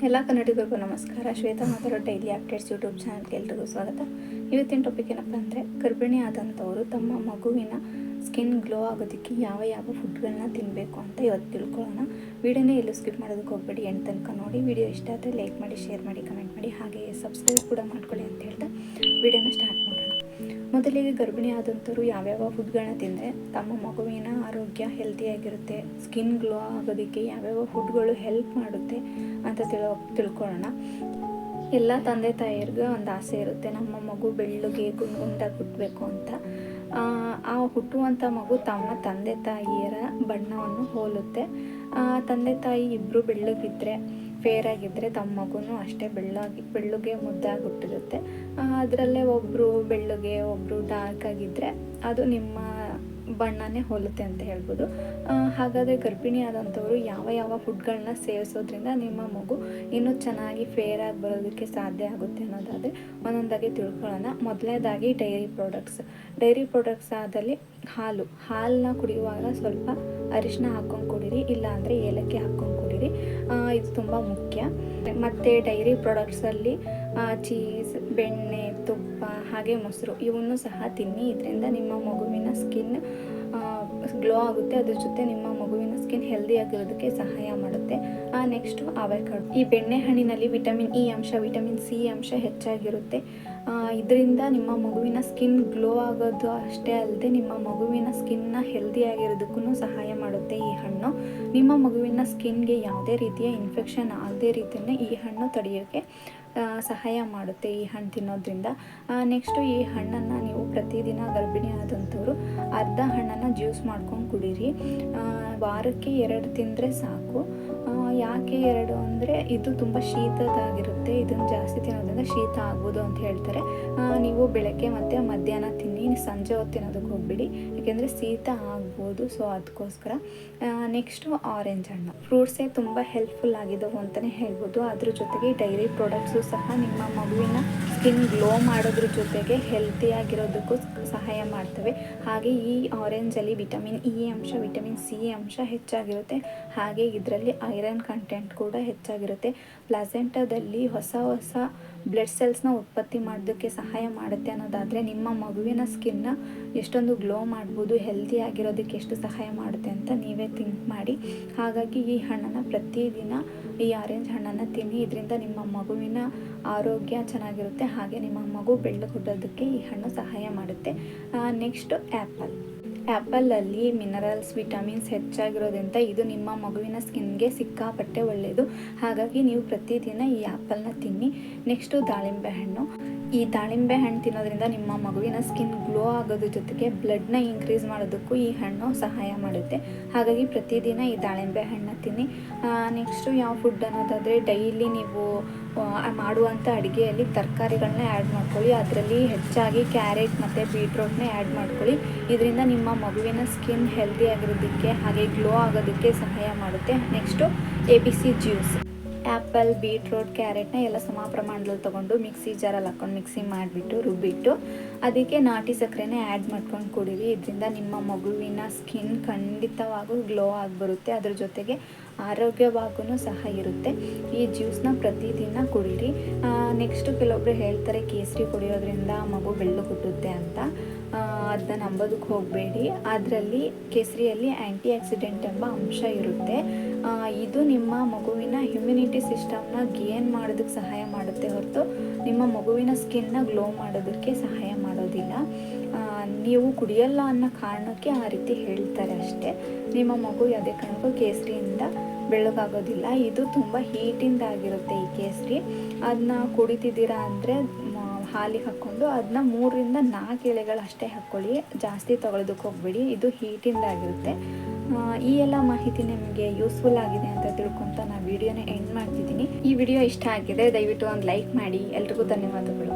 ಎಲ್ಲ ಕನ್ನಡಿಗರಿಗೂ ನಮಸ್ಕಾರ. ಶ್ವೇತಾ ಮಾತಾಡೋ ಡೈಲಿ ಅಪ್ಡೇಟ್ಸ್ ಯೂಟ್ಯೂಬ್ ಚಾನಲ್ಗೆ ಎಲ್ರಿಗೂ ಸ್ವಾಗತ. ಇವತ್ತಿನ ಟಾಪಿಕ್ ಏನಪ್ಪ ಅಂದರೆ, ಗರ್ಭಿಣಿ ಆದಂಥವರು ತಮ್ಮ ಮಗುವಿನ ಸ್ಕಿನ್ ಗ್ಲೋ ಆಗೋದಕ್ಕೆ ಯಾವ ಯಾವ ಫುಡ್ಗಳನ್ನ ತಿನ್ನಬೇಕು ಅಂತ ಇವತ್ತು ತಿಳ್ಕೊಳ್ಳೋಣ. ವಿಡಿಯೋನೇ ಎಲ್ಲೂ ಸ್ಕಿಪ್ ಮಾಡೋದಕ್ಕೆ ಹೋಗ್ಬೇಡಿ, ಎಂಡ್ ತನಕ ನೋಡಿ. ವಿಡಿಯೋ ಇಷ್ಟ ಆದರೆ ಲೈಕ್ ಮಾಡಿ, ಶೇರ್ ಮಾಡಿ, ಕಮೆಂಟ್ ಮಾಡಿ, ಹಾಗೆ ಸಬ್ಸ್ಕ್ರೈಬ್ ಕೂಡ ಮಾಡ್ಕೊಳ್ಳಿ ಅಂತ ಹೇಳ್ತಾ ವಿಡಿಯೋನ ಸ್ಟಾರ್ಟ್ ಮಾಡೋಣ. ಮೊದಲಿಗೆ ಗರ್ಭಿಣಿ ಆದಂಥವ್ರು ಯಾವ್ಯಾವ ಫುಡ್ಗಳನ್ನ ತಿಂದರೆ ತಮ್ಮ ಮಗುವಿನ ಆರೋಗ್ಯ ಹೆಲ್ತಿಯಾಗಿರುತ್ತೆ, ಸ್ಕಿನ್ ಗ್ಲೋ ಆಗೋದಕ್ಕೆ ಯಾವ್ಯಾವ ಫುಡ್ಗಳು ಹೆಲ್ಪ್ ಮಾಡುತ್ತೆ ಅಂತ ತಿಳ್ಕೊಳ್ಳೋಣ. ಎಲ್ಲ ತಂದೆ ತಾಯಿಯರಿಗೆ ಒಂದು ಆಸೆ ಇರುತ್ತೆ, ನಮ್ಮ ಮಗು ಬೆಳ್ಳಗೆ ಗುಂಡಾಗಿ ಹುಟ್ಟಬೇಕು ಅಂತ. ಆ ಹುಟ್ಟುವಂಥ ಮಗು ತಮ್ಮ ತಂದೆ ತಾಯಿಯರ ಬಣ್ಣವನ್ನು ಹೋಲುತ್ತೆ. ತಂದೆ ತಾಯಿ ಇಬ್ಬರು ಬೆಳ್ಳಗಿದ್ದರೆ, ಫೇರ್ ಆಗಿದ್ದರೆ ತಮ್ಮ ಮಗುನೂ ಅಷ್ಟೇ ಬೆಳ್ಳಗೆ ಮುದ್ದಾಗಿ ಹುಟ್ಟಿರುತ್ತೆ. ಅದರಲ್ಲೇ ಒಬ್ಬರು ಬೆಳ್ಳಗೆ ಒಬ್ಬರು ಡಾರ್ಕ್ ಆಗಿದ್ದರೆ ಅದು ನಿಮ್ಮ ಬಣ್ಣನೇ ಹೋಲುತ್ತೆ ಅಂತ ಹೇಳ್ಬೋದು. ಹಾಗಾದರೆ ಗರ್ಭಿಣಿ ಆದಂಥವರು ಯಾವ ಯಾವ ಫುಡ್ಗಳನ್ನ ಸೇವಿಸೋದ್ರಿಂದ ನಿಮ್ಮ ಮಗು ಇನ್ನೂ ಚೆನ್ನಾಗಿ ಫೇರ್ ಆಗಿ ಬರೋದಕ್ಕೆ ಸಾಧ್ಯ ಆಗುತ್ತೆ ಅನ್ನೋದಾದರೆ ಒಂದೊಂದಾಗಿ ತಿಳ್ಕೊಳ್ಳೋಣ. ಮೊದಲನೇದಾಗಿ ಡೈರಿ ಪ್ರಾಡಕ್ಟ್ಸ್ ಆದಲ್ಲಿ ಹಾಲನ್ನ ಕುಡಿಯುವಾಗ ಸ್ವಲ್ಪ ಅರಿಶಿನ ಹಾಕ್ಕೊಂಡು ಕುಡೀರಿ, ಇಲ್ಲಾಂದರೆ ಏಲಕ್ಕಿ ಹಾಕ್ಕೊಂಡು ಕುಡೀರಿ. ಇದು ತುಂಬ ಮುಖ್ಯ. ಮತ್ತು ಡೈರಿ ಪ್ರಾಡಕ್ಟ್ಸಲ್ಲಿ ಚೀಸ್, ಬೆಣ್ಣೆ, ತುಪ್ಪ, ಹಾಗೆ ಮೊಸರು ಇವನ್ನು ಸಹ ತಿನ್ನಿ. ಇದರಿಂದ ನಿಮ್ಮ ಮಗುವಿನ ಸ್ಕಿನ್ ಗ್ಲೋ ಆಗುತ್ತೆ, ಅದ್ರ ಜೊತೆ ನಿಮ್ಮ ಮಗುವಿನ ಸ್ಕಿನ್ ಹೆಲ್ದಿಯಾಗಿರೋದಕ್ಕೆ ಸಹಾಯ ಮಾಡುತ್ತೆ. Next avocado. ಈ ಬೆಣ್ಣೆ ಹಣ್ಣಿನಲ್ಲಿ ವಿಟಮಿನ್ ಇ ಅಂಶ, ವಿಟಮಿನ್ ಸಿ ಅಂಶ ಹೆಚ್ಚಾಗಿರುತ್ತೆ. ಇದರಿಂದ ನಿಮ್ಮ ಮಗುವಿನ ಸ್ಕಿನ್ ಗ್ಲೋ ಆಗೋದು ಅಷ್ಟೇ ಅಲ್ಲದೆ ನಿಮ್ಮ ಮಗುವಿನ ಸ್ಕಿನ್ನ ಹೆಲ್ದಿಯಾಗಿರೋದಕ್ಕೂ ಸಹಾಯ ಮಾಡುತ್ತೆ ಈ ಹಣ್ಣು. ನಿಮ್ಮ ಮಗುವಿನ ಸ್ಕಿನ್ಗೆ ಯಾವುದೇ ರೀತಿಯ ಇನ್ಫೆಕ್ಷನ್ ಆಗದೇ ರೀತಿಯೇ ಈ ಹಣ್ಣು ತಡೆಯೋಕ್ಕೆ ಸಹಾಯ ಮಾಡುತ್ತೆ ಈ ಹಣ್ಣು ತಿನ್ನೋದ್ರಿಂದ. ನೆಕ್ಸ್ಟು ಈ ಹಣ್ಣನ್ನು ನೀವು ಪ್ರತಿದಿನ ಗರ್ಭಿಣಿ ಆದಂಥವ್ರು ಅರ್ಧ ಹಣ್ಣನ್ನು ಜ್ಯೂಸ್ ಮಾಡ್ಕೊಂಡು ಕುಡೀರಿ. ವಾರಕ್ಕೆ 2 ತಿಂದರೆ ಸಾಕು. ಯಾಕೆ 2 ಅಂದರೆ ಇದು ತುಂಬ ಶೀತದಾಗಿರುತ್ತೆ, ಇದನ್ನು ಜಾಸ್ತಿ ತಿನ್ನೋದ್ರಿಂದ ಶೀತ ಆಗ್ಬೋದು ಅಂತ ಹೇಳ್ತಾರೆ. ನೀವು ಬೆಳಗ್ಗೆ ಮತ್ತು ಮಧ್ಯಾಹ್ನ ತಿನ್ನಿ, ಸಂಜೆ ಹೊತ್ತು ತಿನ್ನೋದಕ್ಕೆ ಹೋಗ್ಬಿಡಿ, ಯಾಕೆಂದರೆ ಶೀತ ಆಗ್ಬೋದು. ಸೊ ಅದಕ್ಕೋಸ್ಕರ. ನೆಕ್ಸ್ಟು ಆರೆಂಜ್ ಹಣ್ಣು. ಫ್ರೂಟ್ಸೇ ತುಂಬ ಹೆಲ್ಪ್ಫುಲ್ ಆಗಿದ್ದವು ಅಂತಲೇ ಹೇಳ್ಬೋದು. ಅದ್ರ ಜೊತೆಗೆ ಡೈರಿ ಪ್ರಾಡಕ್ಟ್ಸು ಸಹ ನಿಮ್ಮ ಮಗುವಿನ ಸ್ಕಿನ್ ಗ್ಲೋ ಮಾಡೋದ್ರ ಜೊತೆಗೆ ಹೆಲ್ತಿಯಾಗಿರೋದಕ್ಕೂ ಸಹಾಯ ಮಾಡ್ತವೆ. ಹಾಗೆ ಈ ಆರೆಂಜಲ್ಲಿ ವಿಟಮಿನ್ ಇ ಅಂಶ, ವಿಟಮಿನ್ ಸಿ ಅಂಶ ಹೆಚ್ಚಾಗಿರುತ್ತೆ. ಹಾಗೆ ಇದರಲ್ಲಿ ಐರನ್ ಕಂಟೆಂಟ್ ಕೂಡ ಹೆಚ್ಚಾಗಿರುತ್ತೆ. ಪ್ಲಾಸೆಂಟಾದಲ್ಲಿ ಹೊಸ ಬ್ಲಡ್ ಸೆಲ್ಸ್ನ ಉತ್ಪತ್ತಿ ಮಾಡೋದಕ್ಕೆ ಸಹಾಯ ಮಾಡುತ್ತೆ ಅನ್ನೋದಾದರೆ ನಿಮ್ಮ ಮಗುವಿನ ಸ್ಕಿನ್ನ ಎಷ್ಟೊಂದು ಗ್ಲೋ ಮಾಡ್ಬೋದು, ಹೆಲ್ದಿ ಆಗಿರೋದಕ್ಕೆ ಎಷ್ಟು ಸಹಾಯ ಮಾಡುತ್ತೆ ಅಂತ ನೀವೇ ಥಿಂಕ್ ಮಾಡಿ. ಹಾಗಾಗಿ ಈ ಹಣ್ಣನ್ನು ಪ್ರತಿದಿನ, ಈ ಆರೆಂಜ್ ಹಣ್ಣನ್ನು ತಿನ್ನಿ. ಇದರಿಂದ ನಿಮ್ಮ ಮಗುವಿನ ಆರೋಗ್ಯ ಚೆನ್ನಾಗಿರುತ್ತೆ, ಹಾಗೆ ನಿಮ್ಮ ಮಗು ಬೆಳ್ಳಗುಡ್ಡೋದಕ್ಕೆ ಈ ಹಣ್ಣು ಸಹಾಯ ಮಾಡುತ್ತೆ. ನೆಕ್ಸ್ಟು ಆ್ಯಪಲಲ್ಲಿ ಮಿನರಲ್ಸ್, ವಿಟಮಿನ್ಸ್ ಹೆಚ್ಚಾಗಿರೋದ್ರಿಂದ ಇದು ನಿಮ್ಮ ಮಗುವಿನ ಸ್ಕಿನ್ಗೆ ಸಿಕ್ಕಾಪಟ್ಟೆ ಒಳ್ಳೆಯದು. ಹಾಗಾಗಿ ನೀವು ಪ್ರತಿದಿನ ಈ ಆ್ಯಪಲ್ನ ತಿನ್ನಿ. ನೆಕ್ಸ್ಟು ದಾಳಿಂಬೆ ಹಣ್ಣು. ಈ ದಾಳಿಂಬೆ ಹಣ್ಣು ತಿನ್ನೋದ್ರಿಂದ ನಿಮ್ಮ ಮಗುವಿನ ಸ್ಕಿನ್ ಗ್ಲೋ ಆಗೋದ್ರ ಜೊತೆಗೆ ಬ್ಲಡ್ನ ಇನ್ಕ್ರೀಸ್ ಮಾಡೋದಕ್ಕೂ ಈ ಹಣ್ಣು ಸಹಾಯ ಮಾಡುತ್ತೆ. ಹಾಗಾಗಿ ಪ್ರತಿದಿನ ಈ ದಾಳಿಂಬೆ ಹಣ್ಣು ತಿನ್ನಿ. ನೆಕ್ಸ್ಟು ಯಾವ ಫುಡ್ ಅನ್ನೋದಾದರೆ, ಡೈಲಿ ನೀವು ಮಾಡುವಂಥ ಅಡುಗೆಯಲ್ಲಿ ತರಕಾರಿಗಳನ್ನ ಆ್ಯಡ್ ಮಾಡ್ಕೊಳ್ಳಿ. ಅದರಲ್ಲಿ ಹೆಚ್ಚಾಗಿ ಕ್ಯಾರೆಟ್ ಮತ್ತು ಬೀಟ್ರೋಟ್ನೇ ಆ್ಯಡ್ ಮಾಡ್ಕೊಳ್ಳಿ. ಇದರಿಂದ ನಿಮ್ಮ ಮಗುವಿನ ಸ್ಕಿನ್ ಹೆಲ್ದಿ ಆಗಿರೋದಕ್ಕೆ ಹಾಗೆ ಗ್ಲೋ ಆಗೋದಕ್ಕೆ ಸಹಾಯ ಮಾಡುತ್ತೆ. Next ABC juice. Apple, beetroot, ಕ್ಯಾರೆಟ್ನ ಎಲ್ಲ ಸಮ ಪ್ರಮಾಣದಲ್ಲಿ ತೊಗೊಂಡು ಮಿಕ್ಸಿ ಜಾರಲ್ಲಿ ಹಾಕ್ಕೊಂಡು ಮಿಕ್ಸಿ ಮಾಡಿಬಿಟ್ಟು ರುಬ್ಬಿಟ್ಟು ಅದಕ್ಕೆ ನಾಟಿ ಸಕ್ಕರೆನೇ ಆ್ಯಡ್ ಮಾಡ್ಕೊಂಡು ಕುಡೀರಿ. ಇದರಿಂದ ನಿಮ್ಮ ಮಗುವಿನ ಸ್ಕಿನ್ ಖಂಡಿತವಾಗೂ ಗ್ಲೋ ಆಗಿ ಬರುತ್ತೆ, ಅದ್ರ ಜೊತೆಗೆ ಆರೋಗ್ಯವಾಗೂ ಸಹ ಇರುತ್ತೆ. ಈ ಜ್ಯೂಸ್ನ ಪ್ರತಿದಿನ ಕುಡೀರಿ. ನೆಕ್ಸ್ಟು ಕೆಲವೊಬ್ಬರು ಹೇಳ್ತಾರೆ ಕೇಸರಿ ಕುಡಿಯೋದ್ರಿಂದ ಮಗು ಬೆಳ್ಳಗುಟ್ಟುತ್ತೆ ಅಂತ. ಅದನ್ನ ನಂಬೋದಕ್ಕೆ ಹೋಗಬೇಡಿ. ಅದರಲ್ಲಿ ಕೇಸರಿಯಲ್ಲಿ ಆ್ಯಂಟಿ ಆಕ್ಸಿಡೆಂಟ್ ಎಂಬ ಅಂಶ ಇರುತ್ತೆ. ಇದು ನಿಮ್ಮ ಮಗುವಿನ ಇಮ್ಯುನಿಟಿ ಸಿಸ್ಟಮ್ನ ಗೇನ್ ಮಾಡೋದಕ್ಕೆ ಸಹಾಯ ಮಾಡುತ್ತೆ ಹೊರತು ನಿಮ್ಮ ಮಗುವಿನ ಸ್ಕಿನ್ನ ಗ್ಲೋ ಮಾಡೋದಕ್ಕೆ ಸಹಾಯ ಮಾಡೋದಿಲ್ಲ. ನೀವು ಕುಡಿಯಲ್ಲ ಅನ್ನೋ ಕಾರಣಕ್ಕೆ ಆ ರೀತಿ ಹೇಳ್ತಾರೆ ಅಷ್ಟೇ. ನಿಮ್ಮ ಮಗು ಯಾವುದೇ ಕಾರಣಕ್ಕೂ ಕೇಸರಿಯಿಂದ ಬೆಳ್ಳಗಾಗೋದಿಲ್ಲ. ಇದು ತುಂಬ ಹೀಟಿಂದ ಆಗಿರುತ್ತೆ ಈ ಕೇಸರಿ. ಅದನ್ನ ಕುಡಿತಿದ್ದೀರಾ ಅಂದರೆ ಹಾಲಿಗೆ ಹಾಕ್ಕೊಂಡು ಅದನ್ನ 3 ರಿಂದ 4 ಎಳೆಗಳು ಅಷ್ಟೇ ಹಾಕ್ಕೊಳ್ಳಿ, ಜಾಸ್ತಿ ತೊಗೊಳೋದಕ್ಕೆ ಹೋಗ್ಬೇಡಿ. ಇದು ಹೀಟಿಂದ ಆಗಿರುತ್ತೆ. ಈ ಎಲ್ಲ ಮಾಹಿತಿ ನಿಮಗೆ ಯೂಸ್ಫುಲ್ ಆಗಿದೆ ಅಂತ ತಿಳ್ಕೊತ ನಾನು ವಿಡಿಯೋನ ಎಂಡ್ ಮಾಡ್ತಿದ್ದೀನಿ. ಈ ವಿಡಿಯೋ ಇಷ್ಟ ಆಗಿದೆ, ದಯವಿಟ್ಟು ಒಂದು ಲೈಕ್ ಮಾಡಿ. ಎಲ್ರಿಗೂ ಧನ್ಯವಾದಗಳು.